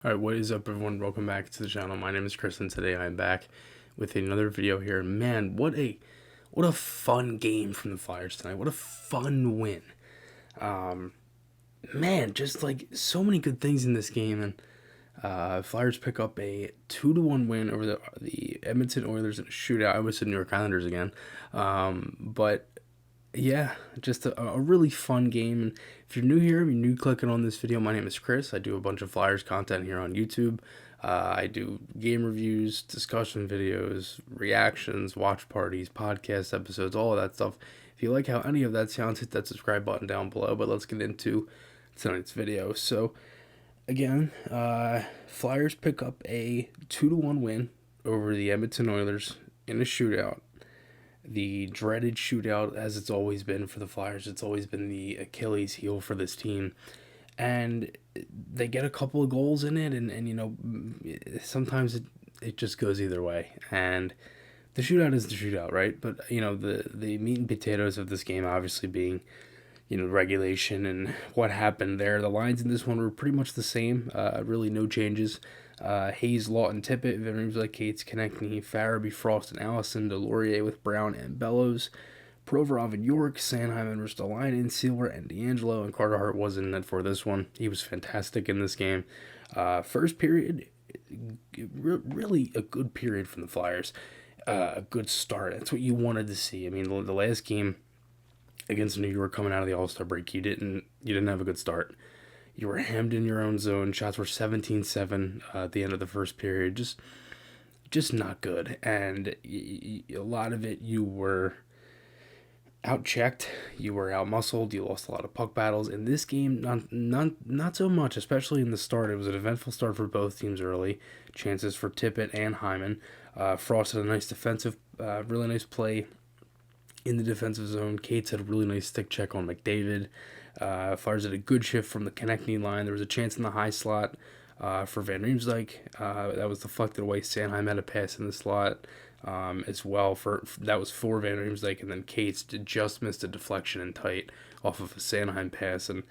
Alright, what is up everyone? Welcome back to the channel. My name is Chris and today I'm back with another video here. Man, what a fun game from the Flyers tonight. What a fun win. Man, just like so many good things in this game, and Flyers pick up a 2-1 win over the Edmonton Oilers in a shootout. I almost said New York Islanders again. But yeah, just a really fun game. And if you're new here, if you're new clicking on this video, my name is Chris. I do a bunch of Flyers content here on YouTube. I do game reviews, discussion videos, reactions, watch parties, podcast episodes, all of that stuff. If you like how any of that sounds, hit that subscribe button down below. But let's get into tonight's video. So again, Flyers pick up a 2-1 win over the Edmonton Oilers in a shootout. The dreaded shootout, as it's always been for the Flyers. It's always been the Achilles heel for this team. And they get a couple of goals in it, and you know, sometimes it just goes either way. And the shootout is the shootout, right? But, you know, the meat and potatoes of this game obviously being, you know, regulation and what happened there. The lines in this one were pretty much the same. Really no changes. Hayes, Lawton, Tippett, Van Riemsdyk, Cates, Konechny, Farabee, Frost, and Allison, Delorier with Brown and Bellows, Provorov and York, Sanheim and Ristolainen, Sealer and DeAngelo, and Carter Hart was in net for this one. He was fantastic in this game. First period, really a good period from the Flyers. A good start. That's what you wanted to see. I mean, the last game against New York coming out of the All-Star break, you didn't have a good start. You were hemmed in your own zone. Shots were 17-7 at the end of the first period. Just not good. And a lot of it, you were outchecked. You were outmuscled. You lost a lot of puck battles. In this game, not so much, especially in the start. It was an eventful start for both teams early. Chances for Tippett and Hyman. Frost had a nice defensive, really nice play in the defensive zone. Cates had a really nice stick check on McDavid. Flyers did a good shift from the Konechny line. There was a chance in the high slot for Van Riemsdyk. That was deflected away. Sanheim had a pass in the slot as well. That was for Van Riemsdyk, and then Cates just missed a deflection in tight off of a Sanheim pass. And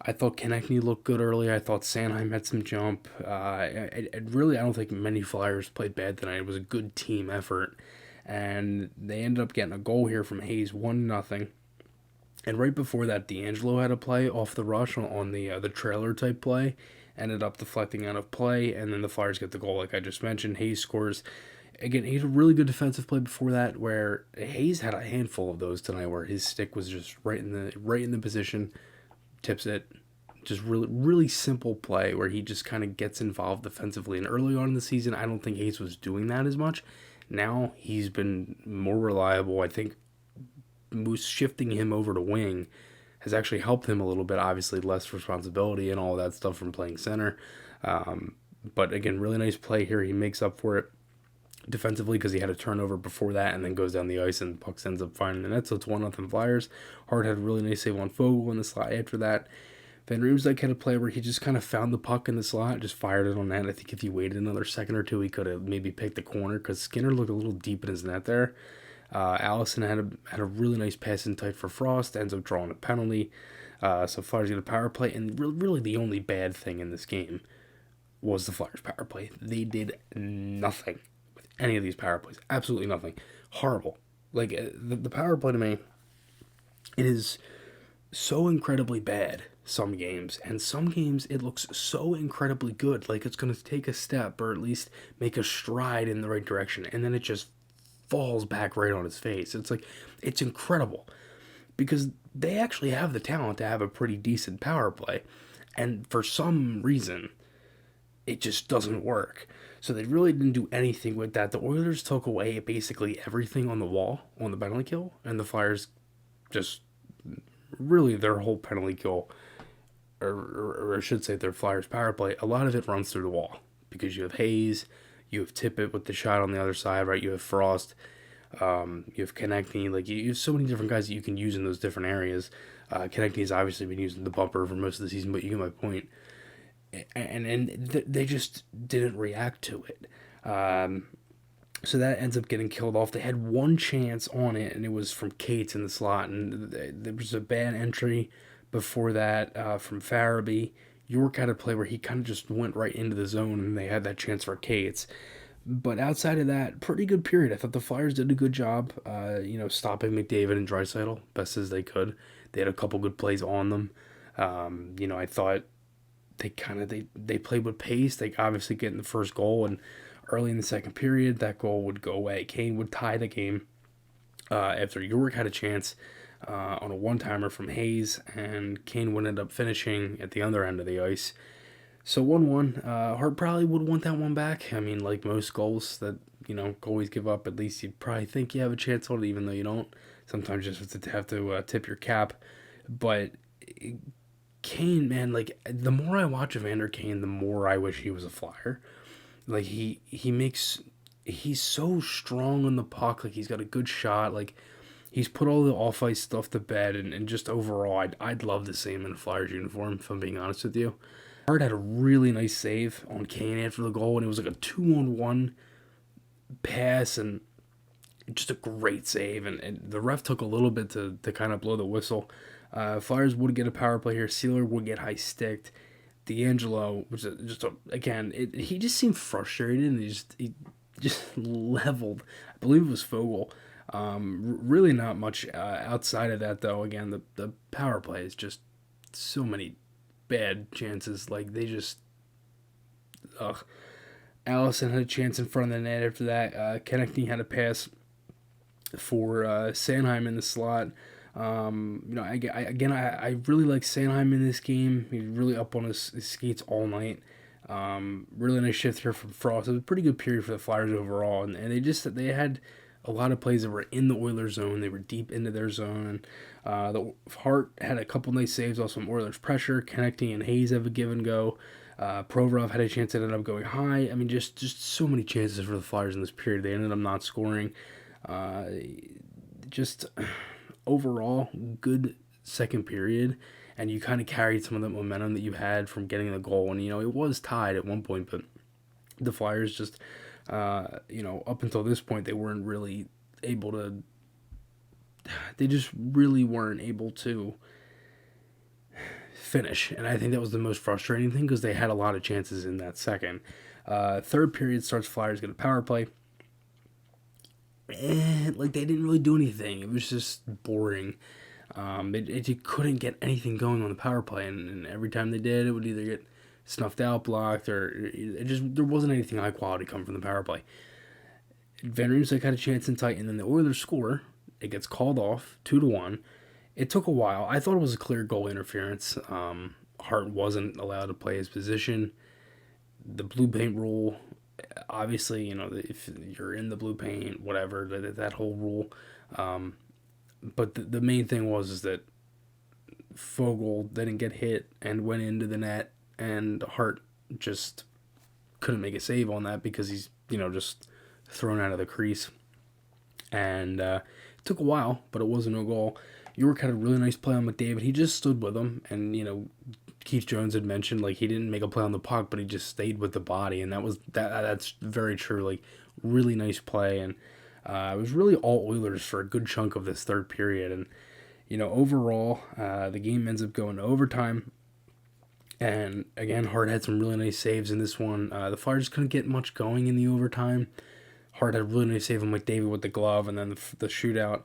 I thought Konechny looked good early. I thought Sanheim had some jump. I don't think many Flyers played bad tonight. It was a good team effort. And they ended up getting a goal here from Hayes, 1-0. And right before that, DeAngelo had a play off the rush on the trailer type play, ended up deflecting out of play, and then the Flyers get the goal like I just mentioned. Hayes scores. Again, he had a really good defensive play before that, where Hayes had a handful of those tonight, where his stick was just right in the position, tips it. Just really simple play where he just kind of gets involved defensively. And early on in the season, I don't think Hayes was doing that as much. Now he's been more reliable. I think Moose shifting him over to wing has actually helped him a little bit. Obviously, less responsibility and all that stuff from playing center. But again, really nice play here. He makes up for it defensively because he had a turnover before that and then goes down the ice and the puck ends up finding the net. So it's 1-0 Flyers. Hart had a really nice save on Fogle in the slot after that. Van Riemsdyk had a play where he just kind of found the puck in the slot, just fired it on net. I think if he waited another second or two, he could have maybe picked the corner because Skinner looked a little deep in his net there. Allison had a really nice pass in tight for Frost, ends up drawing a penalty. So Flyers get a power play, and really the only bad thing in this game was the Flyers power play. They did nothing with any of these power plays. Absolutely nothing. Horrible. Like, the power play to me, it is so incredibly bad some games, and some games it looks so incredibly good, like it's going to take a step or at least make a stride in the right direction, and then it just falls back right on its face. It's like, it's incredible because they actually have the talent to have a pretty decent power play, and for some reason it just doesn't work. So they really didn't do anything with that. The Oilers took away basically everything on the wall on the penalty kill, and the Flyers just really their whole penalty kill, or I should say their Flyers power play, a lot of it runs through the wall because you have Hayes, you have Tippett with the shot on the other side, right? You have Frost, you have Konechny. Like, you have so many different guys that you can use in those different areas. Konechny's obviously been using the bumper for most of the season, but you get my point. And they just didn't react to it. So that ends up getting killed off. They had one chance on it, and it was from Cates in the slot, and there was a bad entry before that from Farabee. York had a play where he kind of just went right into the zone and they had that chance for Cates. But outside of that, pretty good period. I thought the Flyers did a good job, stopping McDavid and Draisaitl best as they could. They had a couple good plays on them. I thought they played with pace. They obviously get in the first goal, and early in the second period, that goal would go away. Kane would tie the game after York had a chance on a one-timer from Hayes, and Kane would end up finishing at the other end of the ice. So 1-1, Hart probably would want that one back. I mean, like most goals that, goalies give up, at least you probably think you have a chance on it, even though you don't. Sometimes you just have to tip your cap. But Kane, man, like, the more I watch Evander Kane, the more I wish he was a Flyer. Like, he's so strong on the puck. Like, he's got a good shot. Like, he's put all the off-ice stuff to bed. And just overall, I'd love to see him in a Flyers uniform, if I'm being honest with you. Hart had a really nice save on Kane after the goal, and it was like a 2-on-1 pass, and just a great save. And the ref took a little bit to kind of blow the whistle. Flyers would get a power play here. Sealer would get high-sticked. D'Angelo was he just seemed frustrated, and he just leveled. I believe it was Fogle. Really not much outside of that, though. Again, the power play is just so many bad chances. Like, they just Allison had a chance in front of the net after that. Konechny had a pass for Sanheim in the slot. I really like Sanheim in this game. He's really up on his skates all night. Really nice shift here from Frost. It was a pretty good period for the Flyers overall, and they had a lot of plays that were in the Oilers zone. They were deep into their zone, and the Hart had a couple nice saves off some Oilers pressure. Konechny and Hayes have a give and go. Provorov had a chance that ended up going high. I mean, just so many chances for the Flyers in this period. They ended up not scoring. Just overall, good second period, and you kind of carried some of the momentum that you had from getting the goal. And, it was tied at one point, but the Flyers just... up until this point, they weren't really able to. They just really weren't able to finish, and I think that was the most frustrating thing because they had a lot of chances in that second. Third period starts. Flyers get a power play. And they didn't really do anything. It was just boring. You couldn't get anything going on the power play, and every time they did, it would either get snuffed out, blocked, or there wasn't anything high quality come from the power play. Van Riemsdyk had a chance in tight, and then the Oilers score. It gets called off 2-1. It took a while. I thought it was a clear goal interference. Hart wasn't allowed to play his position. The blue paint rule, obviously, if you're in the blue paint, whatever, that whole rule. But the main thing was that Fogle didn't get hit and went into the net, and Hart just couldn't make a save on that because he's, just thrown out of the crease. And it took a while, but it wasn't a goal. York had a really nice play on McDavid. He just stood with him, and, Keith Jones had mentioned, he didn't make a play on the puck, but he just stayed with the body, and that's very true. Really nice play, and it was really all Oilers for a good chunk of this third period. And, overall, the game ends up going to overtime. And again, Hart had some really nice saves in this one. The Flyers couldn't get much going in the overtime. Hart had a really nice save on McDavid with the glove, and then the shootout.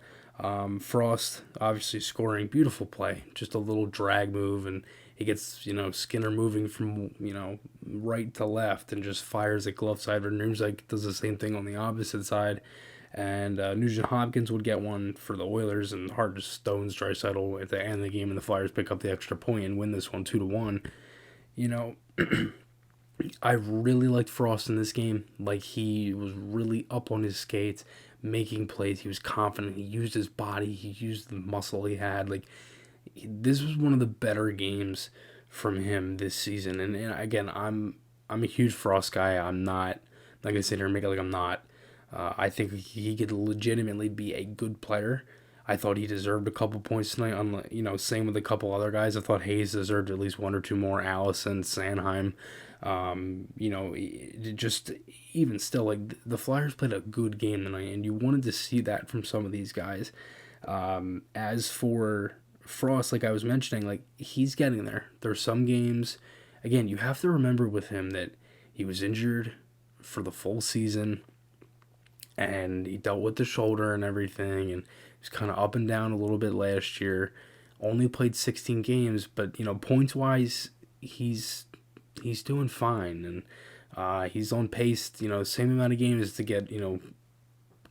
Frost obviously scoring, beautiful play, just a little drag move, and he gets Skinner moving from right to left and just fires at glove side. And Riemsdyk does the same thing on the opposite side. And Nugent Hopkins would get one for the Oilers, and Hart just stones Draisaitl at the end of the game, and the Flyers pick up the extra point and win this one 2-1. I really liked Frost in this game. He was really up on his skates, making plays. He was confident. He used his body. He used the muscle he had. This was one of the better games from him this season. And again, I'm a huge Frost guy. I'm not gonna sit here and make it like I'm not. I think he could legitimately be a good player. I thought he deserved a couple points tonight. Same with a couple other guys. I thought Hayes deserved at least one or two more. Allison, Sanheim. Just even still, the Flyers played a good game tonight, and you wanted to see that from some of these guys. As for Frost, like I was mentioning, he's getting there. There's some games, again, you have to remember with him that he was injured for the full season, and he dealt with the shoulder and everything, and he was kind of up and down a little bit last year. Only played 16 games, but points wise, he's doing fine, and he's on pace. Same amount of games to get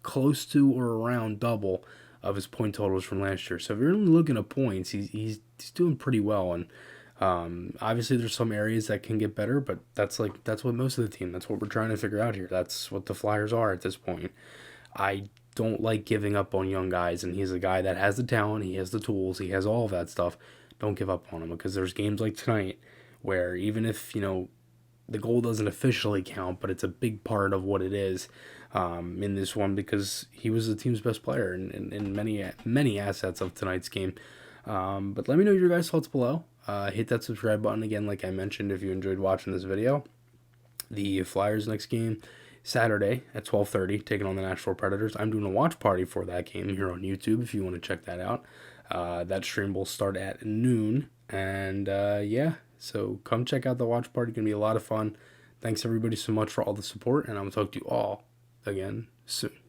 close to or around double of his point totals from last year. So if you're looking at points, he's doing pretty well, and obviously there's some areas that can get better, but that's what most of the team. That's what we're trying to figure out here. That's what the Flyers are at this point. I don't like giving up on young guys, and he's a guy that has the talent, he has the tools, he has all of that stuff. Don't give up on him, because there's games like tonight where even if the goal doesn't officially count, but it's a big part of what it is in this one, because he was the team's best player in many assets of tonight's game. But let me know your guys' thoughts below. Hit that subscribe button again, like I mentioned, if you enjoyed watching this video. The Flyers next game Saturday at 12:30, taking on the Nashville Predators. I'm doing a watch party for that game here on YouTube if you want to check that out. That stream will start at noon, and yeah, so come check out the watch party. It's gonna be a lot of fun. Thanks everybody so much for all the support, and I'm gonna talk to you all again soon.